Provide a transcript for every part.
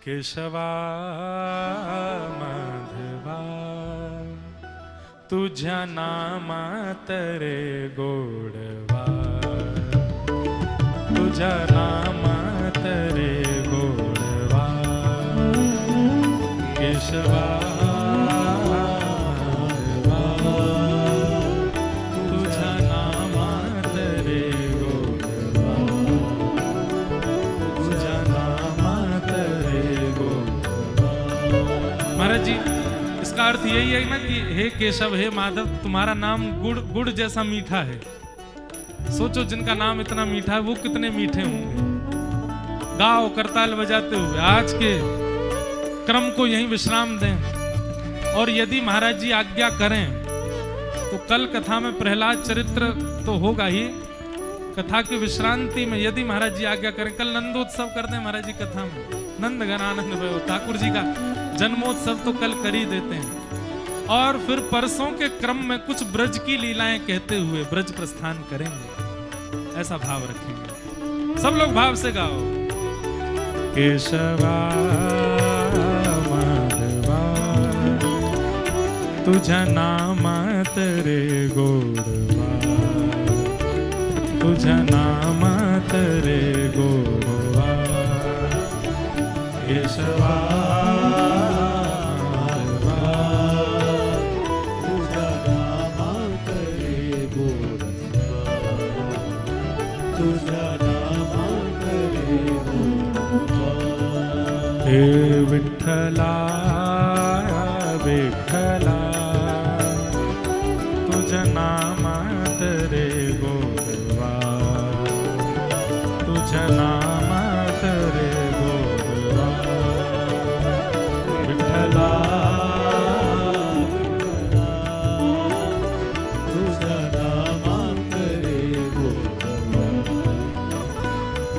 केशवा माधवा तुझ्या नामात रे गोडवा, तुझ्या नामात रे गोडवा, केशवा माधवा तुझ्या नामात रे गोडवा, तुझ्या नामात रे गोडवा। महाराज जी, इसका अर्थ यही है ना कि हे केशव, हे माधव, तुम्हारा नाम गुड़ गुड़ जैसा मीठा है। सोचो जिनका नाम इतना मीठा है वो कितने मीठे होंगे। गाओ करताल बजाते हुए आज के क्रम को यहीं विश्राम दें। और यदि महाराज जी आज्ञा करें तो कल कथा में प्रहलाद चरित्र तो होगा ही, कथा की विश्रांति में यदि महाराज जी आज्ञा करें कल नंदोत्सव कर दें महाराज जी कथा में। नंद घन आनंद भयो, ठाकुर जी का जन्मोत्सव तो कल कर ही देते हैं। और फिर परसों के क्रम में कुछ ब्रज की लीलाएं कहते हुए ब्रज प्रस्थान करेंगे, ऐसा भाव रखेंगे। सब लोग भाव से गाओ। केशवा माधवा तुझ्या नामात रे गोडवा, तुझ्या नामात रे गोडवा, केशवा हे विठ्ठला विठ्ठला तुझ्या नामात रे गोडवा, तुझ्या नामात रे गोडवा, विठ्ठला तुझ्या नामात रे गोडवा,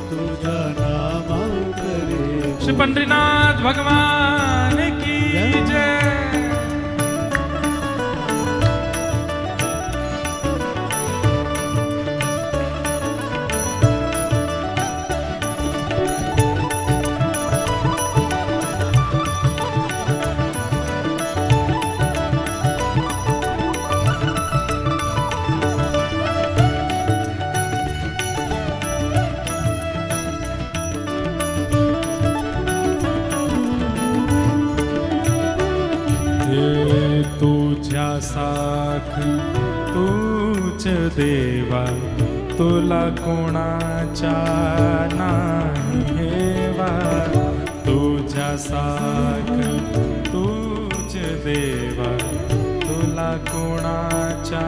तुझ्या नामात रे। श्री पंडरीनाथ भगवान की जय। तुझ्या साख तूच देवा, तुला कोणाच्या नाही हेवा। तुझ्या साख तूच देवा, तुला कोणाच्या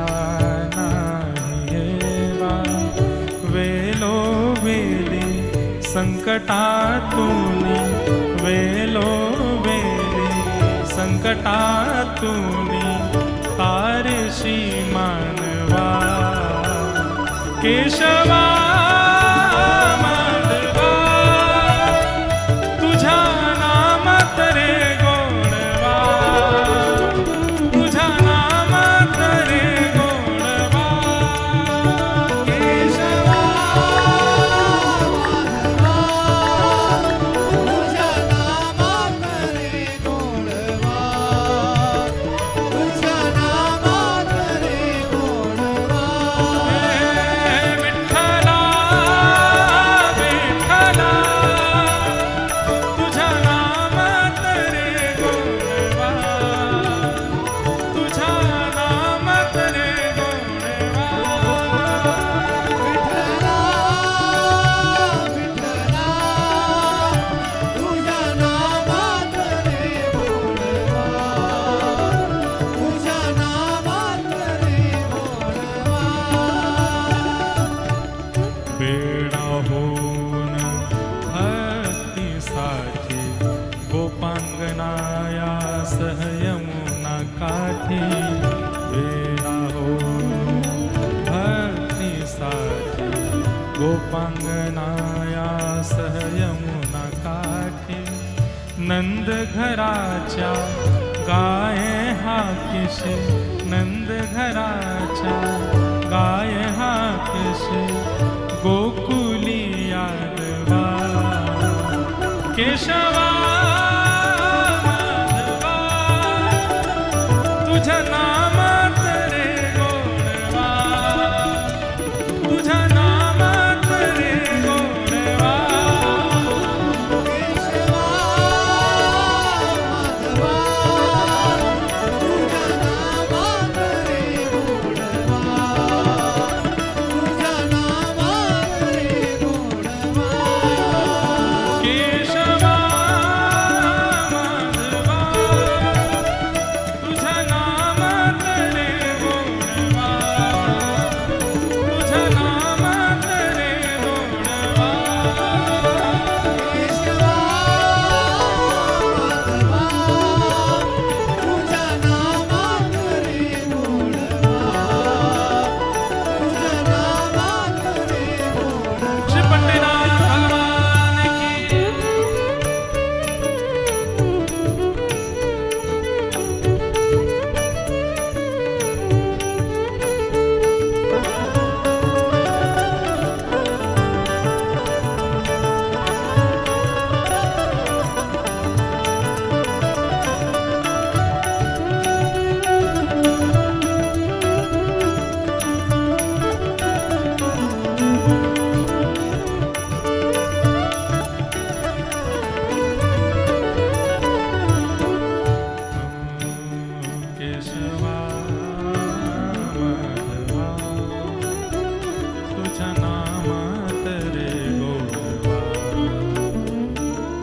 नाही हेवा। वेलो वेली संकटातून, वेलो वेली संकटातून तारशी मानवा, केशवा माधवा तुझ्या नामात रे गोडवा, तुझ्या नामात रे गोडवा, केशवा माधवा तुझ्या नामात रे गोडवा, तुझ्या नामात रे गोडवा, विठ्ठला विठ्ठला तुझ्या नामात रे गोडवा, तुझ्या नामात रे गोडवा, विठ्ठला विठ्ठला तुझ्या नामात रे गोडवा, तुझ्या नामात रे गोडवा। बेडा होऊन भक्तीसाठी गोपांगनाया सहयमुना काठी, बेडा होऊन भक्तीसाठी गोपांगनाया सहयमुना काठी। नंद घराच्या गाये हाकेशे, नंद घराच्या गाय हाकेशे, गोकुली यादवा केशवा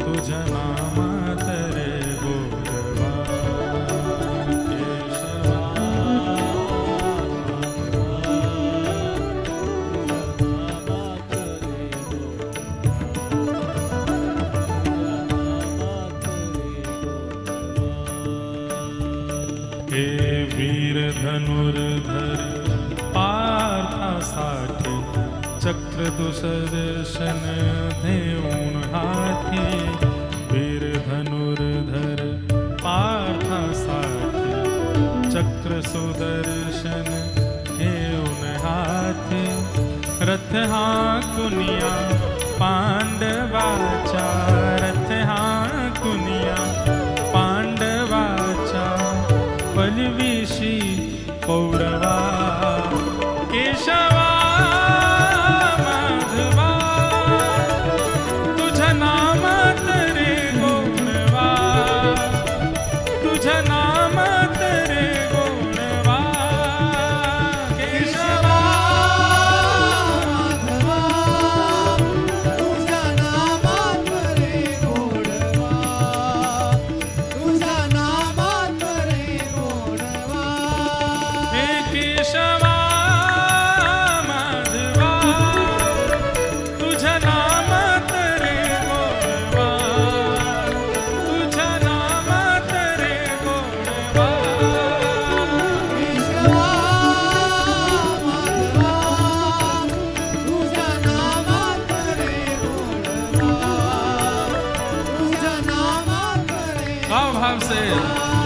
तुझ्या नामात रे गोडवा केशवा हे वीर धनुर्धर पार्थासाठी चक्र दुसदर्शन देऊन हाती वीर धनुर्धर पार्थासाठी चक्र सुदर्शन घेऊन हाती रथ हाकुनिया पांडवाचा रथ हाकुनिया पांडवाचा पलविशी पौरवा केशवा माधवा तुझ्या नामात रे गोडवा तुझ्या नामात रे गोडवा केशवा माधवा तुझ्या नामात रे गोडवा तुझ्या नामात रे गोडवा हे केशवा माधवा तुझ्या नामात रे गोडवा तुझ्या नामात रे गोडवा केशवा माधवा तुझ्या नामात रे गोडवा तुझ्या नामात रे भाव भाव से